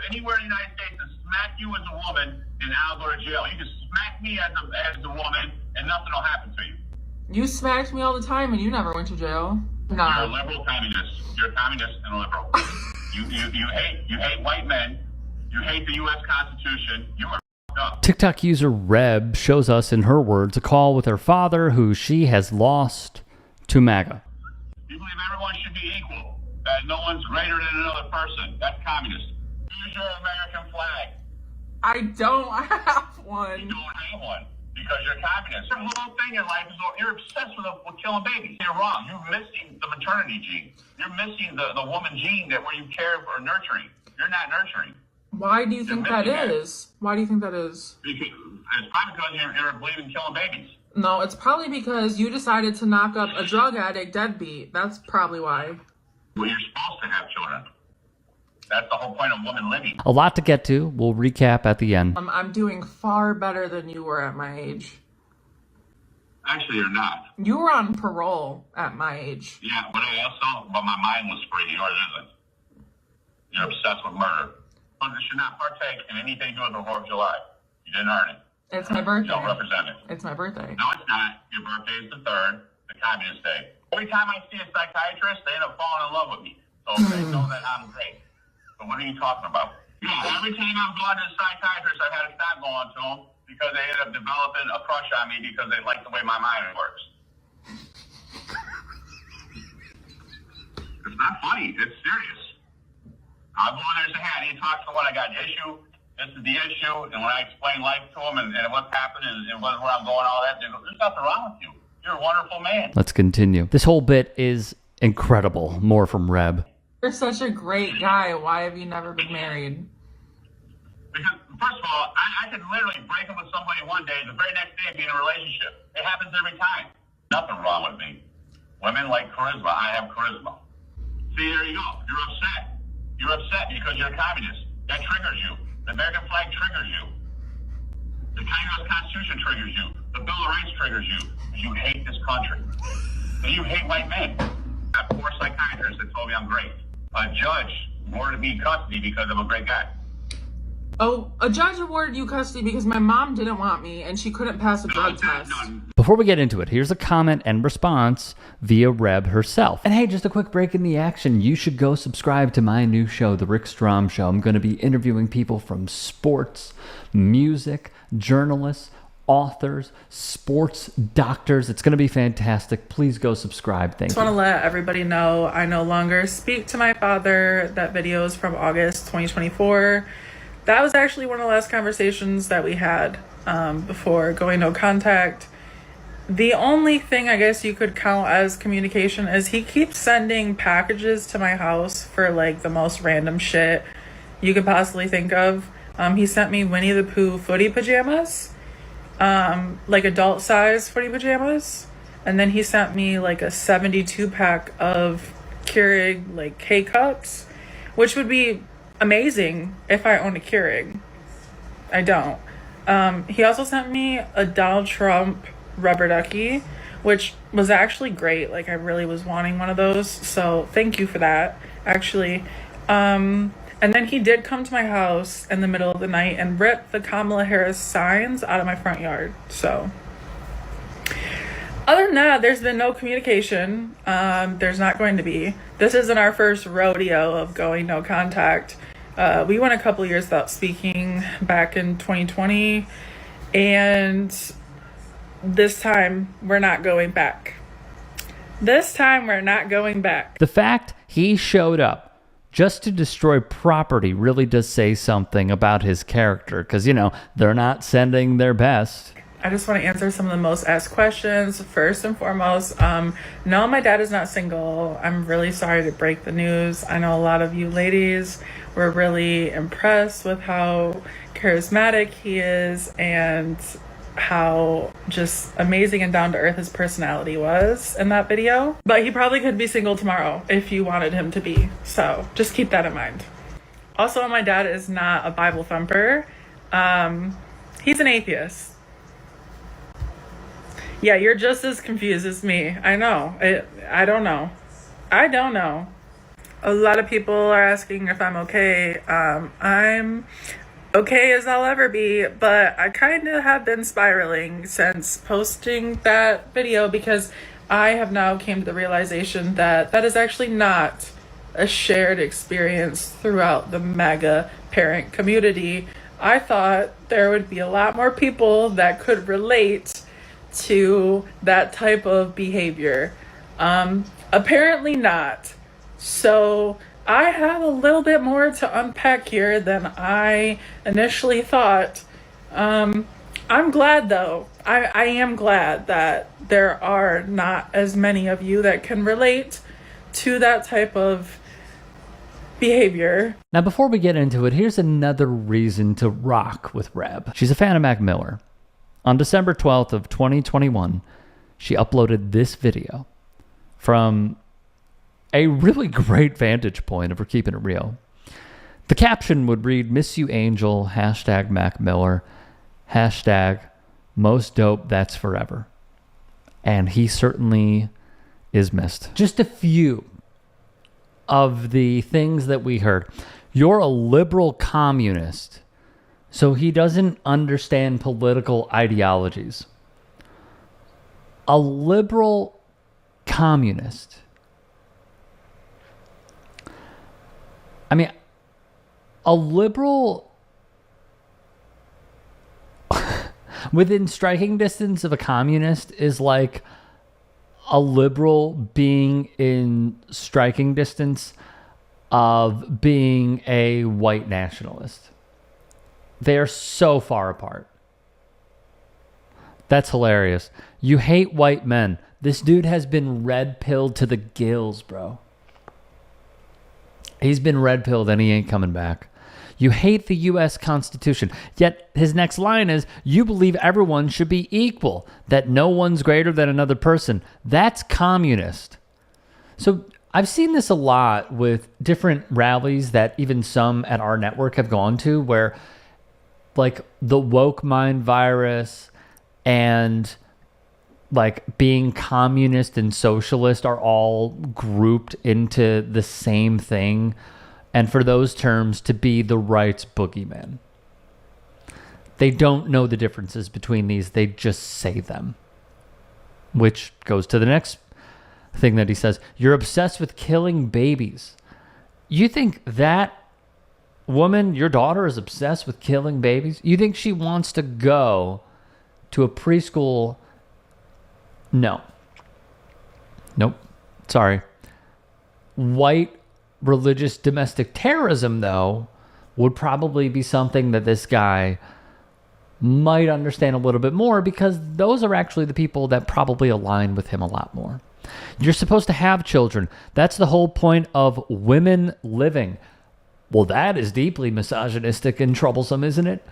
anywhere in the United States and smack you as a woman, and I'll go to jail. You can smack me as a woman, and nothing will happen to you. You smacked me all the time, and you never went to jail. No. You're a liberal communist. You're a communist and a liberal. you hate white men. You hate the U.S. Constitution. You are f***ed up. TikTok user Reb shows us, in her words, a call with her father, who she has lost to MAGA. You believe everyone should be equal, that no one's greater than another person. That's communist. Use your American flag. I don't have one. You don't have one because you're communist. Your whole thing in life is you're obsessed with killing babies. You're wrong. You're missing the maternity gene. You're missing the woman gene that where you care for nurturing. You're not nurturing. Why do you think that is? Why do you think that is? Because it's probably because you're believing killing babies. No, it's probably because you decided to knock up a drug addict deadbeat. That's probably why. Well, you're supposed to have children. That's the whole point of woman living. A lot to get to. We'll recap at the end. I'm doing far better than you were at my age. Actually, you're not. You were on parole at my age. Yeah, but my mind was free. Yours isn't. You're obsessed with murder. You should not partake in anything to do with the 4th of July. You didn't earn it. It's my birthday. You don't represent it. It's my birthday. No, it's not. Your birthday is the 3rd, the Communist Day. Every time I see a psychiatrist, they end up falling in love with me. So they know that I'm great. But what are you talking about? Yeah, every time I'm going to a psychiatrist, I've had to stop going to them because they end up developing a crush on me because they like the way my mind works. It's not funny. It's serious. I'll go in there and say, hey, I need to talk to someone. I got an issue. This is the issue. And when I explain life to them and what's happened and where I'm going, all that, there's nothing wrong with you. You're a wonderful man. Let's continue. This whole bit is incredible. More from Reb. You're such a great guy. Why have you never been married? Because, first of all, I could literally break up with somebody one day, the very next day be in a relationship. It happens every time. Nothing wrong with me. Women like charisma. I have charisma. See, there you go. You're upset. You're upset because you're a communist. That triggers you. The American flag triggers you. The U.S. Constitution triggers you. The Bill of Rights triggers you. You hate this country. And you hate white men. I have 4 psychiatrists that told me I'm great. A judge awarded me custody because I'm a great guy. Oh, a judge awarded you custody because my mom didn't want me and she couldn't pass a drug test. Before we get into it, here's a comment and response via Reb herself. And hey, just a quick break in the action. You should go subscribe to my new show, The Rick Strom Show. I'm going to be interviewing people from sports, music, journalists, authors, sports doctors. It's going to be fantastic. Please go subscribe. Thank you. I just want to let everybody know I no longer speak to my father. That video is from August 2024. That was actually one of the last conversations that we had before going no contact. The only thing I guess you could count as communication is he keeps sending packages to my house for like the most random shit you could possibly think of. He sent me Winnie the Pooh footy pajamas, like adult size footy pajamas. And then he sent me like a 72 pack of Keurig like K-Cups, which would be amazing if I owned a Keurig. I don't. He also sent me a Donald Trump rubber ducky, which was actually great. Like I really was wanting one of those, so thank you for that, actually. And then he did come to my house in the middle of the night and rip the Kamala Harris signs out of my front yard. So other than that, there's been no communication. There's not going to be. This isn't our first rodeo of going no contact. We went a couple years without speaking back in 2020, and this time we're not going back. This time we're not going back. The fact he showed up just to destroy property really does say something about his character, because, you know, they're not sending their best. I just want to answer some of the most asked questions. First and foremost, no, my dad is not single. I'm really sorry to break the news. I know a lot of you ladies were really impressed with how charismatic he is and how just amazing and down to earth his personality was in that video. But he probably could be single tomorrow if you wanted him to be. So just keep that in mind. Also, my dad is not a Bible thumper. He's an atheist. Yeah, you're just as confused as me. I know. I don't know. A lot of people are asking if I'm okay. I'm okay as I'll ever be, but I kind of have been spiraling since posting that video because I have now came to the realization that that is actually not a shared experience throughout the MAGA parent community. I thought there would be a lot more people that could relate to that type of behavior. Apparently not. So I have a little bit more to unpack here than I initially thought. I'm glad though. I am glad that there are not as many of you that can relate to that type of behavior. Now, before we get into it, here's another reason to rock with Reb. She's a fan of Mac Miller. On December 12th of 2021, she uploaded this video from a really great vantage point if we're keeping it real. The caption would read, "Miss you, Angel, hashtag Mac Miller, hashtag most dope, that's forever." And he certainly is missed. Just a few of the things that we heard. You're a liberal communist, so he doesn't understand political ideologies. A liberal communist. I mean, a liberal within striking distance of a communist is like a liberal being in striking distance of being a white nationalist. They are so far apart. That's hilarious. You hate white men. This dude has been red-pilled to the gills, bro. He's been red-pilled and he ain't coming back. You hate the U.S. Constitution. Yet his next line is, you believe everyone should be equal, that no one's greater than another person. That's communist. So I've seen this a lot with different rallies that even some at our network have gone to, where like the woke mind virus and like being communist and socialist are all grouped into the same thing. And for those terms to be the right's boogeyman. They don't know the differences between these. They just say them. Which goes to the next thing that he says. You're obsessed with killing babies. You think that woman, your daughter, is obsessed with killing babies? You think she wants to go to a preschool? No. Nope. Sorry. White religious domestic terrorism, though, would probably be something that this guy might understand a little bit more, because those are actually the people that probably align with him a lot more. You're supposed to have children. That's the whole point of women living. Well, that is deeply misogynistic and troublesome, isn't it?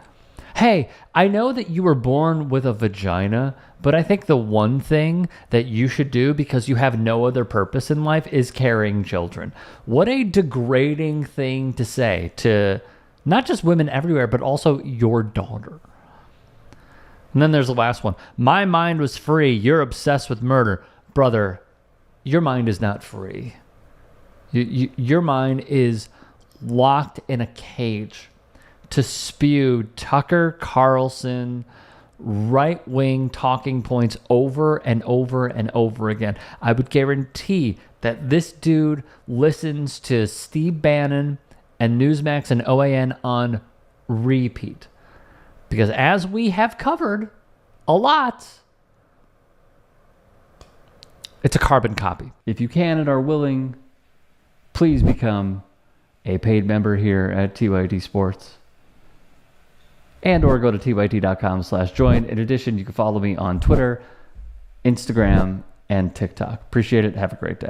Hey, I know that you were born with a vagina, but I think the one thing that you should do, because you have no other purpose in life, is carrying children. What a degrading thing to say to not just women everywhere, but also your daughter. And then there's the last one. My mind was free. You're obsessed with murder. Brother, your mind is not free. Your mind is locked in a cage to spew Tucker Carlson right-wing talking points over and over and over again. I would guarantee that this dude listens to Steve Bannon and Newsmax and OAN on repeat. Because as we have covered a lot, it's a carbon copy. If you can and are willing, please become a paid member here at TYT Sports. And or go to tyt.com/join. In addition, you can follow me on Twitter, Instagram, and TikTok. Appreciate it. Have a great day.